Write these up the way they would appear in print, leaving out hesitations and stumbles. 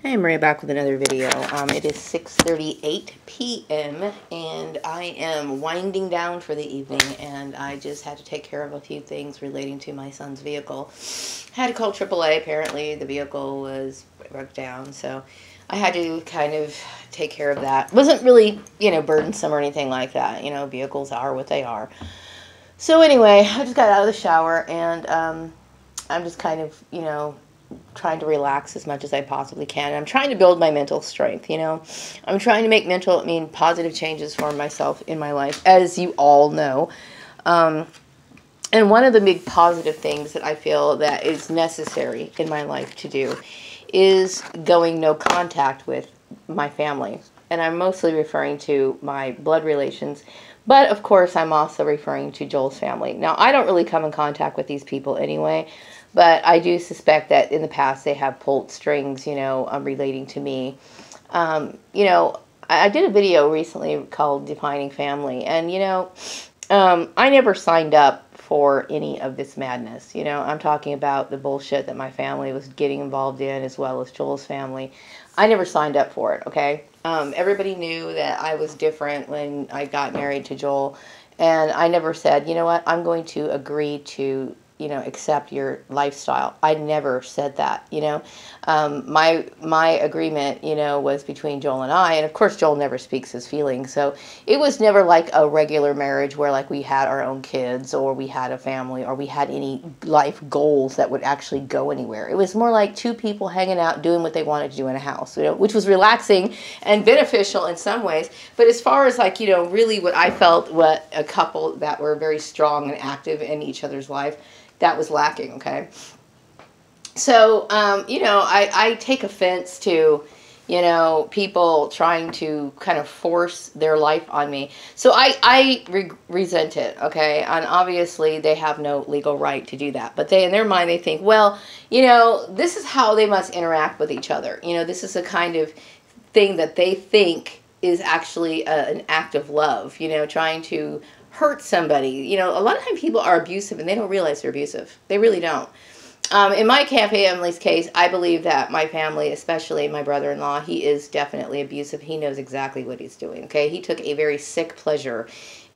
Hey, Maria back with another video. It is 6:38 p.m. and I am winding down for the evening, and I just had to take care of a few things relating to my son's vehicle. Had to call AAA. Apparently the vehicle was broke down, so I had to kind of take care of that. It wasn't really, burdensome or anything like that. Vehicles are what they are. So anyway, I just got out of the shower, and I'm just kind of, trying to relax as much as I possibly can. I'm trying to build my mental strength, I'm trying to make positive changes for myself in my life, as you all know. And one of the big positive things that I feel that is necessary in my life to do is going no contact with my family. And I'm mostly referring to my blood relations. But, of course, I'm also referring to Joel's family. Now, I don't really come in contact with these people anyway. But I do suspect that in the past they have pulled strings, relating to me. I did a video recently called Defining Family. And, I never signed up for any of this madness. I'm talking about the bullshit that my family was getting involved in, as well as Joel's family. I never signed up for it, okay? Everybody knew that I was different when I got married to Joel. And I never said, you know what, I'm going to agree to accept your lifestyle. I never said that, my agreement, was between Joel and I, and of course Joel never speaks his feelings, so it was never like a regular marriage where like we had our own kids, or we had a family, or we had any life goals that would actually go anywhere. It was more like two people hanging out doing what they wanted to do in a house, which was relaxing and beneficial in some ways, but as far as like, really what I felt, what a couple that were very strong and active in each other's life, that was lacking, okay? So, I take offense to, people trying to kind of force their life on me. So I resent it, okay? And obviously they have no legal right to do that. But in their mind, they think, well, this is how they must interact with each other. This is a kind of thing that they think is actually an act of love, trying to hurt somebody. A lot of times people are abusive and they don't realize they're abusive. They really don't. In my family's case, I believe that my family, especially my brother-in-law, he is definitely abusive. He knows exactly what he's doing, okay? He took a very sick pleasure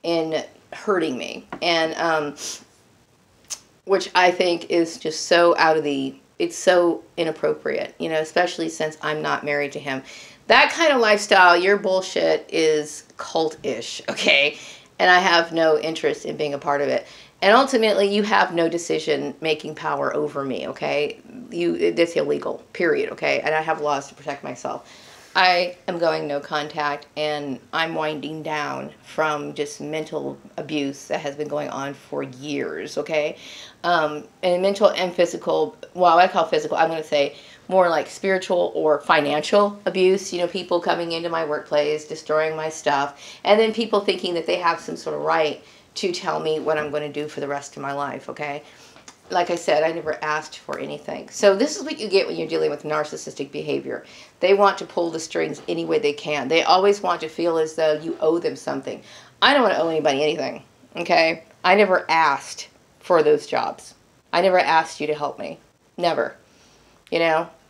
in hurting me, and which I think is just so it's so inappropriate, especially since I'm not married to him. That kind of lifestyle, your bullshit is cult-ish, okay? And I have no interest in being a part of it. And ultimately, you have no decision-making power over me, okay? It's illegal, period, okay? And I have laws to protect myself. I am going no contact, and I'm winding down from just mental abuse that has been going on for years, okay? And mental and physical, well, I call physical, I'm going to say more like spiritual or financial abuse, people coming into my workplace, destroying my stuff, and then people thinking that they have some sort of right to tell me what I'm going to do for the rest of my life, okay? Like I said, I never asked for anything. So this is what you get when you're dealing with narcissistic behavior. They want to pull the strings any way they can. They always want to feel as though you owe them something. I don't want to owe anybody anything, okay? I never asked for those jobs. I never asked you to help me. Never.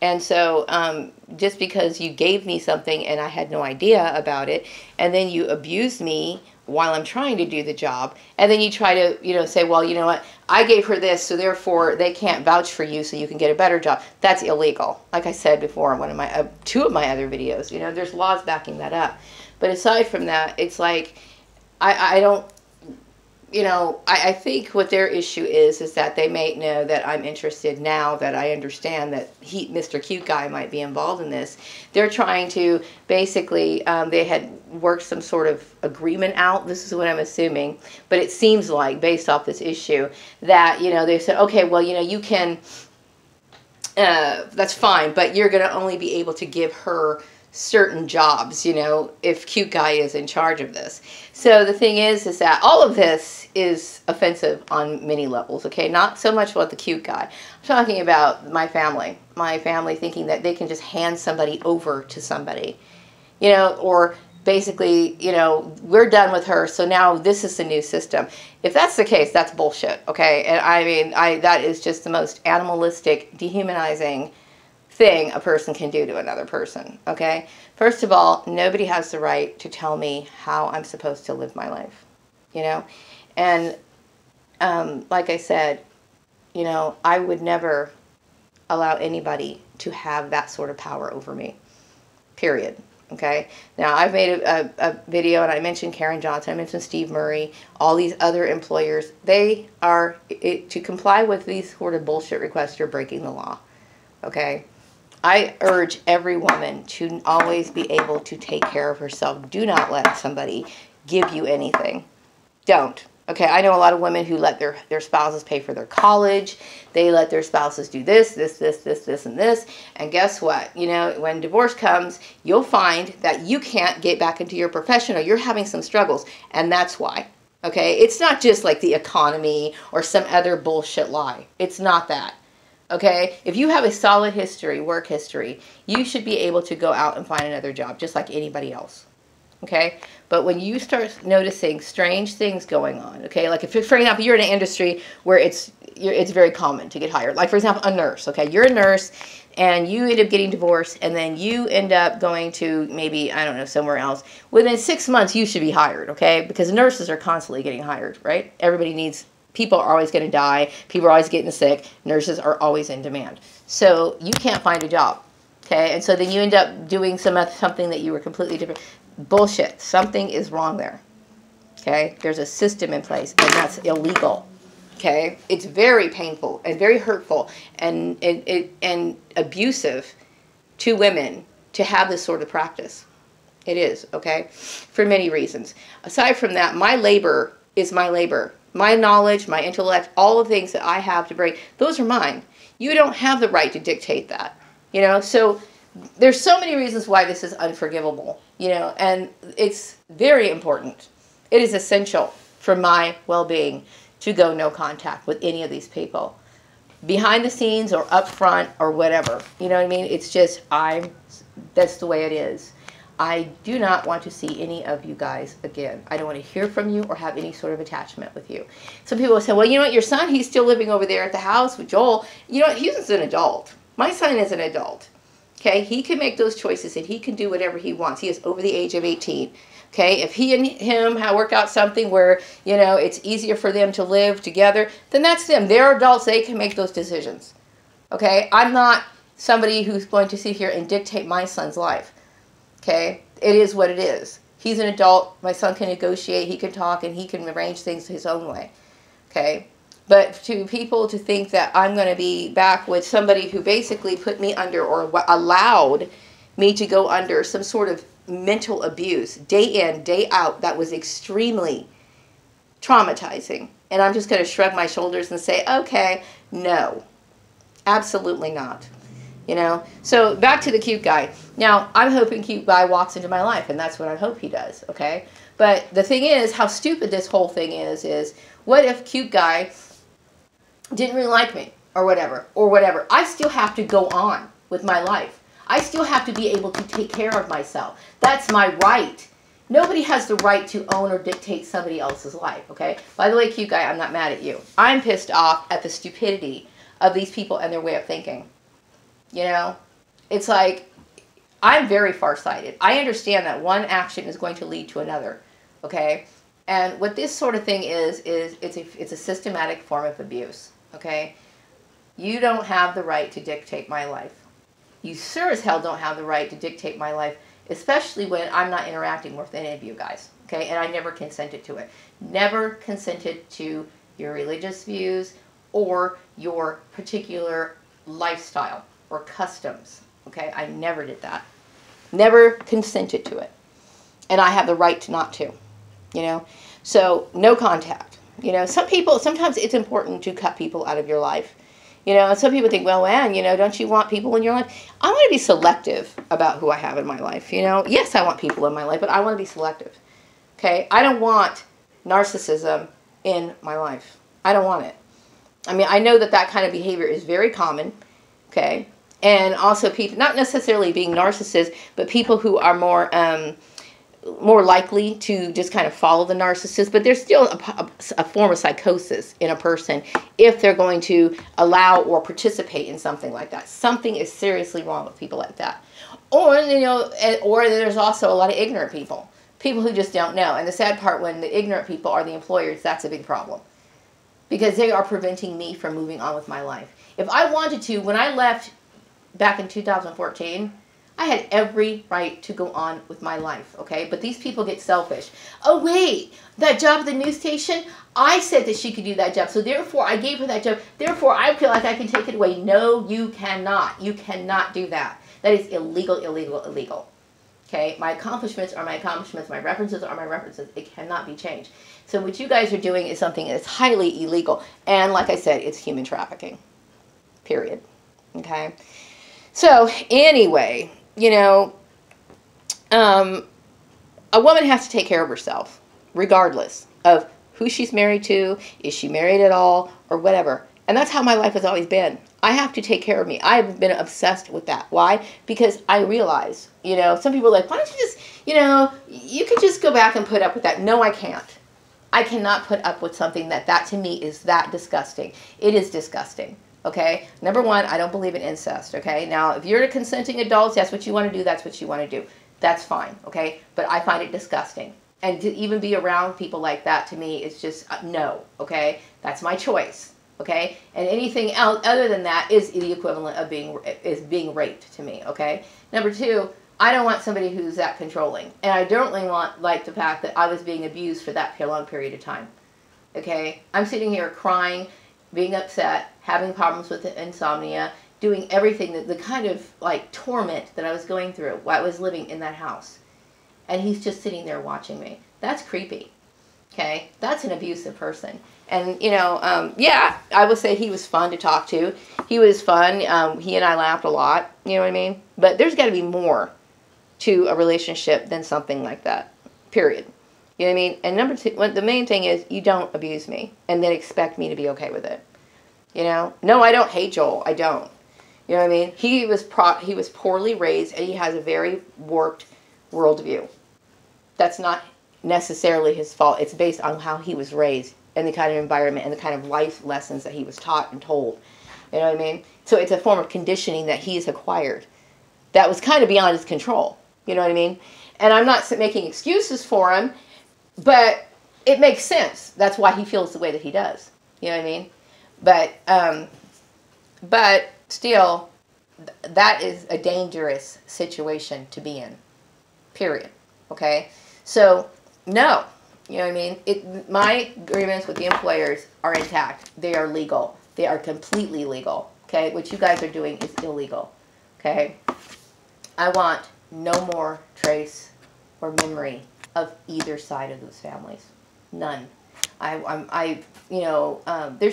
And so just because you gave me something and I had no idea about it, and then you abused me while I'm trying to do the job, and then you try to, say, well, you know what, I gave her this, so therefore they can't vouch for you so you can get a better job. That's illegal. Like I said before in one of my, two of my other videos, there's laws backing that up. But aside from that, it's like, I don't, I think what their issue is that they may know that I'm interested now that I understand that Mr. Cute Guy might be involved in this. They're trying to basically, they had worked some sort of agreement out. This is what I'm assuming. But it seems like, based off this issue, that, they said, okay, well, you can, that's fine, but you're going to only be able to give her certain jobs, if Cute Guy is in charge of this. So the thing is that all of this is offensive on many levels, okay? Not so much about the Cute Guy. I'm talking about my family. My family thinking that they can just hand somebody over to somebody, or basically, we're done with her, so now this is the new system. If that's the case, that's bullshit, okay? And I mean, that is just the most animalistic, dehumanizing thing a person can do to another person, okay? First of all, nobody has the right to tell me how I'm supposed to live my life, you know? And like I said, you know, I would never allow anybody to have that sort of power over me, period. Okay. Now, I've made a video, and I mentioned Karen Johnson, I mentioned Steve Murray, all these other employers. They are, to comply with these sort of bullshit requests, you're breaking the law. Okay. I urge every woman to always be able to take care of herself. Do not let somebody give you anything. Don't. Okay, I know a lot of women who let their spouses pay for their college. They let their spouses do this, and this. And guess what? You know, when divorce comes, you'll find that you can't get back into your profession, or you're having some struggles. And that's why. Okay, it's not just like the economy or some other bullshit lie. It's not that. Okay, if you have a solid history, work history, you should be able to go out and find another job just like anybody else. Okay, but when you start noticing strange things going on, okay, like if, for example, you're in an industry where it's very common to get hired, like for example, a nurse, okay, you're a nurse and you end up getting divorced, and then you end up going to maybe, I don't know, somewhere else. Within 6 months, you should be hired, okay, because nurses are constantly getting hired, right? Everybody needs, people are always going to die, people are always getting sick, nurses are always in demand. So you can't find a job, okay, and so then you end up doing something that you were completely different. Bullshit. Something is wrong there. Okay? There's a system in place, and that's illegal. Okay? It's very painful and very hurtful and abusive to women to have this sort of practice. It is, okay? For many reasons. Aside from that, my labor is my labor. My knowledge, my intellect, all the things that I have to bring, those are mine. You don't have the right to dictate that. You know? So there's so many reasons why this is unforgivable, you know, and it's very important. It is essential for my well-being to go no contact with any of these people, behind the scenes or up front or whatever. You know what I mean? It's just, that's the way it is. I do not want to see any of you guys again. I don't want to hear from you or have any sort of attachment with you. Some people say, well, you know what, your son, he's still living over there at the house with Joel. You know what, he's an adult. My son is an adult. Okay, he can make those choices and he can do whatever he wants. He is over the age of 18. Okay, if he and him work out something where, you know, it's easier for them to live together, then that's them. They're adults. They can make those decisions. Okay, I'm not somebody who's going to sit here and dictate my son's life. Okay, it is what it is. He's an adult. My son can negotiate. He can talk and he can arrange things his own way. Okay. But to people to think that I'm going to be back with somebody who basically put me under or allowed me to go under some sort of mental abuse day in, day out, that was extremely traumatizing. And I'm just going to shrug my shoulders and say, okay, no, absolutely not. You know, so back to the cute guy. Now, I'm hoping cute guy walks into my life, and that's what I hope he does, okay? But the thing is, how stupid this whole thing is what if cute guy didn't really like me or whatever. I still have to go on with my life. I still have to be able to take care of myself. That's my right. Nobody has the right to own or dictate somebody else's life, okay? By the way, cute guy, I'm not mad at you. I'm pissed off at the stupidity of these people and their way of thinking. You know? It's like, I'm very farsighted. I understand that one action is going to lead to another, okay? And what this sort of thing is it's a systematic form of abuse. Okay, you don't have the right to dictate my life. You sure as hell don't have the right to dictate my life, especially when I'm not interacting with any of you guys. Okay, and I never consented to it. Never consented to your religious views or your particular lifestyle or customs. Okay, I never did that. Never consented to it. And I have the right to not to. You know, so no contact. You know, sometimes it's important to cut people out of your life. You know, and some people think, well, Ann, you know, don't you want people in your life? I want to be selective about who I have in my life, you know. Yes, I want people in my life, but I want to be selective. Okay? I don't want narcissism in my life. I don't want it. I mean, I know that kind of behavior is very common, okay? And also people, not necessarily being narcissists, but people who are more more likely to just kind of follow the narcissist, but there's still a form of psychosis in a person if they're going to allow or participate in something like that. Something is seriously wrong with people like that. Or, or there's also a lot of ignorant people. People who just don't know. And the sad part, when the ignorant people are the employers, that's a big problem. Because they are preventing me from moving on with my life. If I wanted to, when I left back in 2014, I had every right to go on with my life, okay? But these people get selfish. Oh, wait, that job at the news station, I said that she could do that job, so therefore I gave her that job. Therefore, I feel like I can take it away. No, you cannot. You cannot do that. That is illegal, illegal, illegal. Okay? My accomplishments are my accomplishments. My references are my references. It cannot be changed. So what you guys are doing is something that's highly illegal. And like I said, it's human trafficking. Period. Okay? So, anyway, a woman has to take care of herself, regardless of who she's married to, is she married at all, or whatever. And that's how my life has always been. I have to take care of me. I've been obsessed with that. Why? Because I realize, some people are like, why don't you just, you could just go back and put up with that. No, I can't. I cannot put up with something that to me is that disgusting. It is disgusting. Okay? Number one, I don't believe in incest. Okay? Now, if you're a consenting adult, that's what you want to do, that's what you want to do. That's fine. Okay? But I find it disgusting. And to even be around people like that, to me, is just no. Okay? That's my choice. Okay? And anything else other than that is the equivalent of being raped to me. Okay? Number two, I don't want somebody who's that controlling. And I don't really want, the fact that I was being abused for that long period of time. Okay? I'm sitting here crying, being upset, having problems with insomnia, doing everything, the kind of torment that I was going through while I was living in that house. And he's just sitting there watching me. That's creepy. Okay? That's an abusive person. And, yeah, I would say he was fun to talk to. He was fun. He and I laughed a lot. You know what I mean? But there's got to be more to a relationship than something like that. Period. You know what I mean? And number two, the main thing is you don't abuse me and then expect me to be okay with it. No, I don't hate Joel. I don't. You know what I mean? He was poorly raised, and he has a very warped worldview. That's not necessarily his fault. It's based on how he was raised and the kind of environment and the kind of life lessons that he was taught and told. You know what I mean? So it's a form of conditioning that he's acquired that was kind of beyond his control. You know what I mean? And I'm not making excuses for him, but it makes sense. That's why he feels the way that he does. You know what I mean? But still, that is a dangerous situation to be in. Period. Okay? So, no. You know what I mean? My agreements with the employers are intact. They are legal. They are completely legal. Okay? What you guys are doing is illegal. Okay? I want no more trace or memory of either side of those families. None. There's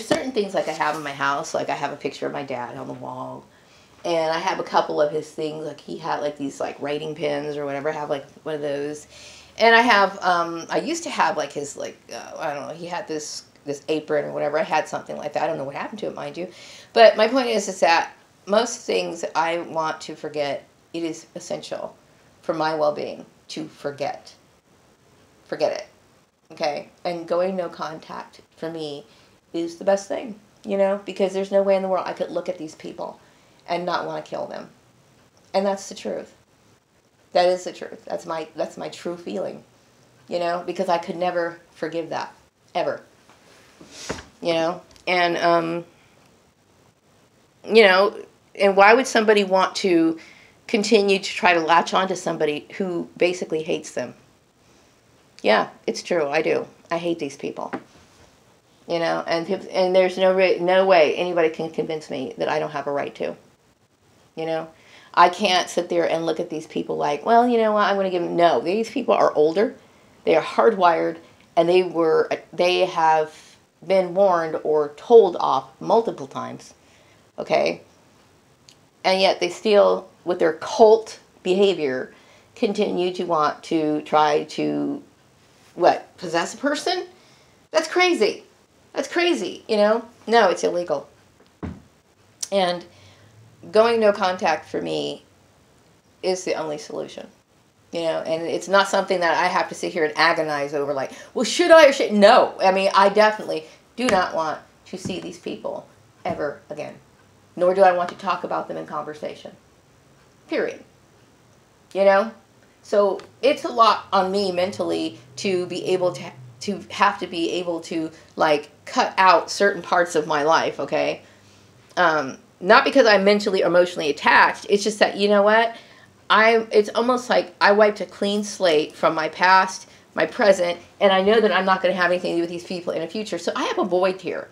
certain things I have in my house. I have a picture of my dad on the wall. And I have a couple of his things. He had these writing pens or whatever. I have one of those. And I have, I used to have his I don't know, he had this apron or whatever. I had something like that. I don't know what happened to it, mind you. But my point is that most things that I want to forget, it is essential for my well-being to forget. Forget it. Okay? And going no contact for me is the best thing, because there's no way in the world I could look at these people and not want to kill them. And that's the truth. That is the truth. That's my true feeling, because I could never forgive that, ever. And, and why would somebody want to continue to try to latch on to somebody who basically hates them? Yeah, it's true. I do. I hate these people. And there's no way anybody can convince me that I don't have a right to. I can't sit there and look at these people well, you know what, I'm going to give them... No, these people are older. They are hardwired, and they have been warned or told off multiple times. Okay? And yet they still, with their cult behavior, continue to want to try to, possess a person? That's crazy. That's crazy, No, it's illegal. And going no contact for me is the only solution. You know, and it's not something that I have to sit here and agonize over like, well, should I or should... No. I mean, I definitely do not want to see these people ever again. Nor do I want to talk about them in conversation. Period. You know? So it's a lot on me mentally to be able to have to be able to, like, cut out certain parts of my life, okay? Not because I'm mentally or emotionally attached. It's just that, you know what? It's almost like I wiped a clean slate from my past, my present, and I know that I'm not going to have anything to do with these people in the future. So I have a void here.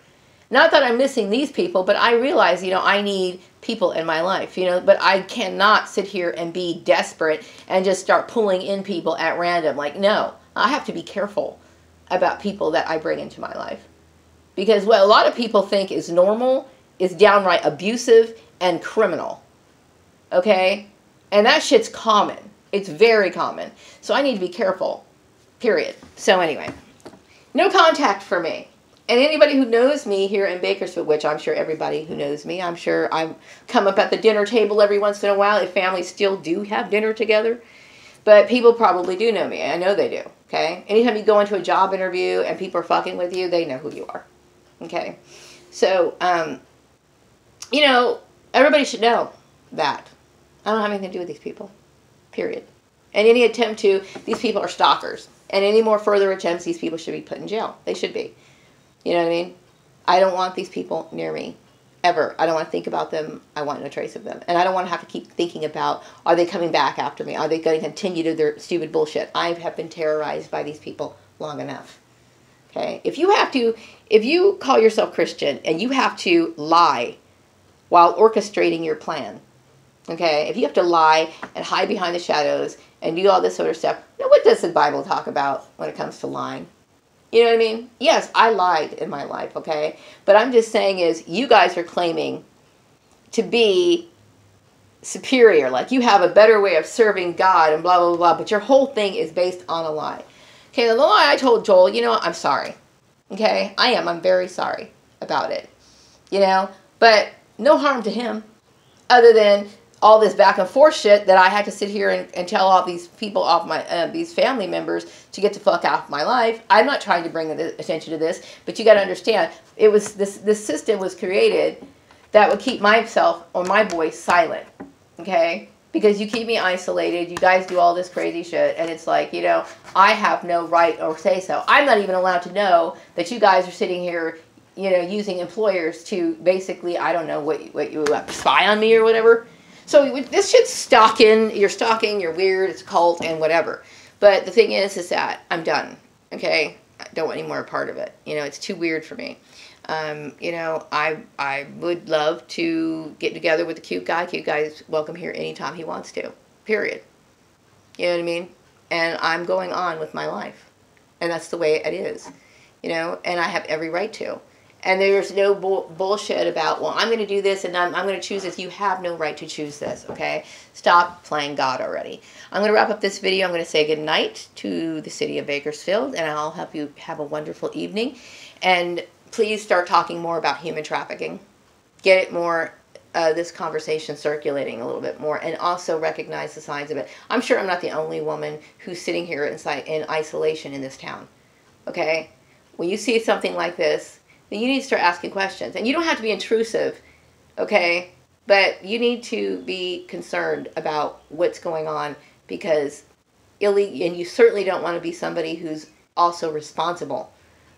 Not that I'm missing these people, but I realize, you know, I need people in my life, you know, but I cannot sit here and be desperate and just start pulling in people at random. Like, no, I have to be careful about people that I bring into my life. Because what a lot of people think is normal is downright abusive and criminal. Okay? And that shit's common. It's very common. So I need to be careful. Period. So anyway, no contact for me. And anybody who knows me here in Bakersfield, which I'm sure everybody who knows me, I'm sure I come up at the dinner table every once in a while if families still do have dinner together. But people probably do know me. I know they do. Okay? Anytime you go into a job interview and people are fucking with you, they know who you are. Okay? So, you know, everybody should know that. I don't have anything to do with these people. Period. And any attempt to, these people are stalkers. And any more further attempts, these people should be put in jail. They should be. You know what I mean? I don't want these people near me. Ever. I don't want to think about them. I want no trace of them. And I don't want to have to keep thinking about, are they coming back after me? Are they going to continue to their stupid bullshit? I have been terrorized by these people long enough. Okay? If you call yourself Christian and you have to lie while orchestrating your plan, okay? If you have to lie and hide behind the shadows and do all this sort of stuff, now what does the Bible talk about when it comes to lying? You know what I mean? Yes, I lied in my life, okay? But I'm just saying is, you guys are claiming to be superior, like you have a better way of serving God and blah, blah, blah, but your whole thing is based on a lie. Okay, the lie I told Joel, you know what? I'm sorry. Okay? I am. I'm very sorry about it. You know? But no harm to him, other than all this back and forth shit that I had to sit here and tell all these people off my, these family members to get the fuck out of my life. I'm not trying to bring attention to this, but you got to understand, it was this system was created that would keep myself or my voice silent, okay? Because you keep me isolated, you guys do all this crazy shit, and it's like, you know, I have no right or say so. I'm not even allowed to know that you guys are sitting here, you know, using employers to basically, I don't know, what you spy on me or whatever. So this shit's stalking, you're weird, it's a cult and whatever. But the thing is that I'm done, okay? I don't want any more part of it. You know, it's too weird for me. You know, I would love to get together with a cute guy. Cute guy is welcome here anytime he wants to, period. You know what I mean? And I'm going on with my life. And that's the way it is, you know, and I have every right to. And there's no bullshit about, well, I'm going to do this and I'm going to choose this. You have no right to choose this, okay? Stop playing God already. I'm going to wrap up this video. I'm going to say good night to the city of Bakersfield, and I'll help you have a wonderful evening. And please start talking more about human trafficking. Get it more, this conversation circulating a little bit more, and also recognize the signs of it. I'm sure I'm not the only woman who's sitting here in isolation in this town, okay? When you see something like this, then you need to start asking questions. And you don't have to be intrusive, okay? But you need to be concerned about what's going on, because and you certainly don't want to be somebody who's also responsible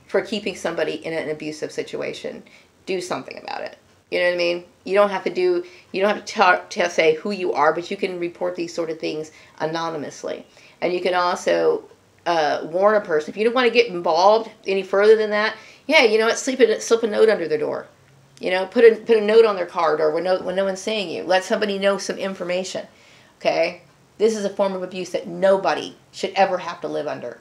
for keeping somebody in an abusive situation. Do something about it. You know what I mean? You don't have to say who you are, but you can report these sort of things anonymously. And you can also warn a person. If you don't want to get involved any further than that, yeah, you know what, slip a note under their door. You know, put a note on their card, or when no one's seeing you. Let somebody know some information, okay? This is a form of abuse that nobody should ever have to live under,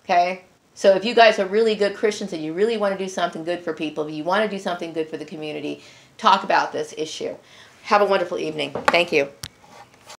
okay? So if you guys are really good Christians and you really want to do something good for people, if you want to do something good for the community, talk about this issue. Have a wonderful evening. Thank you.